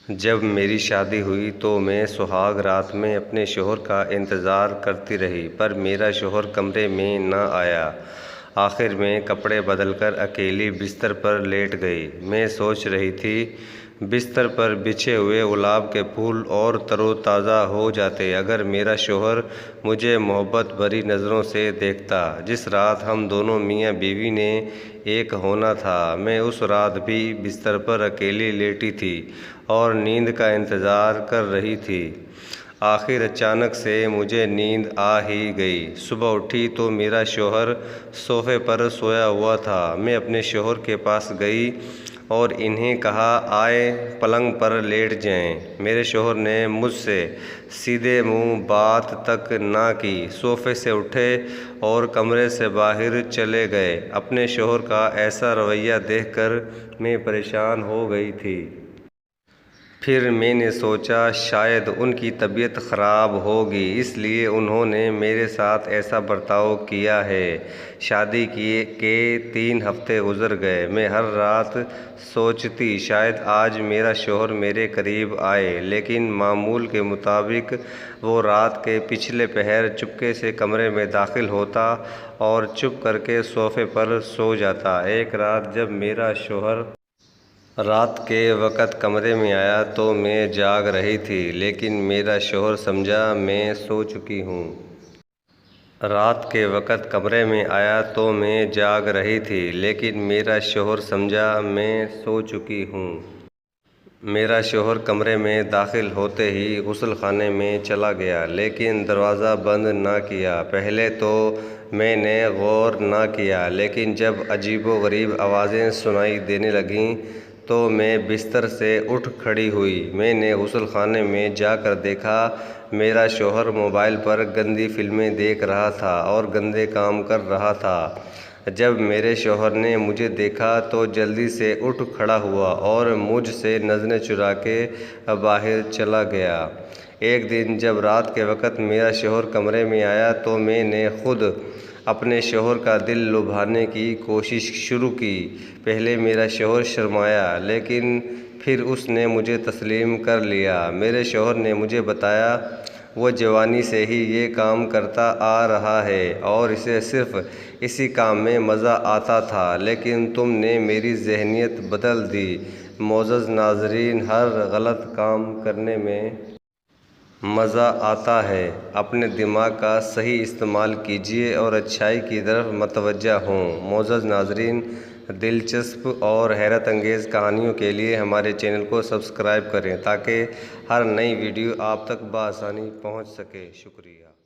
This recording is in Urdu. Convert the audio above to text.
جب میری شادی ہوئی تو میں سہاگ رات میں اپنے شوہر کا انتظار کرتی رہی، پر میرا شوہر کمرے میں نہ آیا۔ آخر میں کپڑے بدل کر اکیلی بستر پر لیٹ گئی۔ میں سوچ رہی تھی، بستر پر بچھے ہوئے گلاب کے پھول اور تر و تازہ ہو جاتے اگر میرا شوہر مجھے محبت بھری نظروں سے دیکھتا۔ جس رات ہم دونوں میاں بیوی نے ایک ہونا تھا، میں اس رات بھی بستر پر اکیلی لیٹی تھی اور نیند کا انتظار کر رہی تھی۔ آخر اچانک سے مجھے نیند آ ہی گئی۔ صبح اٹھی تو میرا شوہر صوفے پر سویا ہوا تھا۔ میں اپنے شوہر کے پاس گئی اور انہیں کہا، آئے پلنگ پر لیٹ جائیں۔ میرے شوہر نے مجھ سے سیدھے منہ بات تک نہ کی، صوفے سے اٹھے اور کمرے سے باہر چلے گئے۔ اپنے شوہر کا ایسا رویہ دیکھ کر میں پریشان ہو گئی تھی۔ پھر میں نے سوچا شاید ان کی طبیعت خراب ہوگی، اس لیے انہوں نے میرے ساتھ ایسا برتاؤ کیا ہے۔ شادی کے 3 ہفتے گزر گئے۔ میں ہر رات سوچتی شاید آج میرا شوہر میرے قریب آئے، لیکن معمول کے مطابق وہ رات کے پچھلے پہر چپکے سے کمرے میں داخل ہوتا اور چپ کر کے صوفے پر سو جاتا۔ ایک رات جب میرا شوہر رات کے وقت کمرے میں آیا تو میں جاگ رہی تھی، لیکن میرا شوہر سمجھا میں سو چکی ہوں۔ رات کے وقت کمرے میں آیا تو میں جاگ رہی تھی، لیکن میرا شوہر سمجھا میں سو چکی ہوں۔ میرا شوہر کمرے میں داخل ہوتے ہی غسل خانے میں چلا گیا، لیکن دروازہ بند نہ کیا۔ پہلے تو میں نے غور نہ کیا، لیکن جب عجیب و غریب آوازیں سنائی دینے لگیں تو میں بستر سے اٹھ کھڑی ہوئی۔ میں نے غسل خانے میں جا کر دیکھا، میرا شوہر موبائل پر گندی فلمیں دیکھ رہا تھا اور گندے کام کر رہا تھا۔ جب میرے شوہر نے مجھے دیکھا تو جلدی سے اٹھ کھڑا ہوا اور مجھ سے نظریں چرا کے باہر چلا گیا۔ ایک دن جب رات کے وقت میرا شوہر کمرے میں آیا تو میں نے خود اپنے شوہر کا دل لبھانے کی کوشش شروع کی۔ پہلے میرا شوہر شرمایا، لیکن پھر اس نے مجھے تسلیم کر لیا۔ میرے شوہر نے مجھے بتایا، وہ جوانی سے ہی یہ کام کرتا آ رہا ہے اور اسے صرف اسی کام میں مزہ آتا تھا، لیکن تم نے میری ذہنیت بدل دی۔ معزز ناظرین، ہر غلط کام کرنے میں مزہ آتا ہے۔ اپنے دماغ کا صحیح استعمال کیجیے اور اچھائی کی طرف متوجہ ہوں۔ معزز ناظرین، دلچسپ اور حیرت انگیز کہانیوں کے لیے ہمارے چینل کو سبسکرائب کریں تاکہ ہر نئی ویڈیو آپ تک بآسانی پہنچ سکے۔ شکریہ۔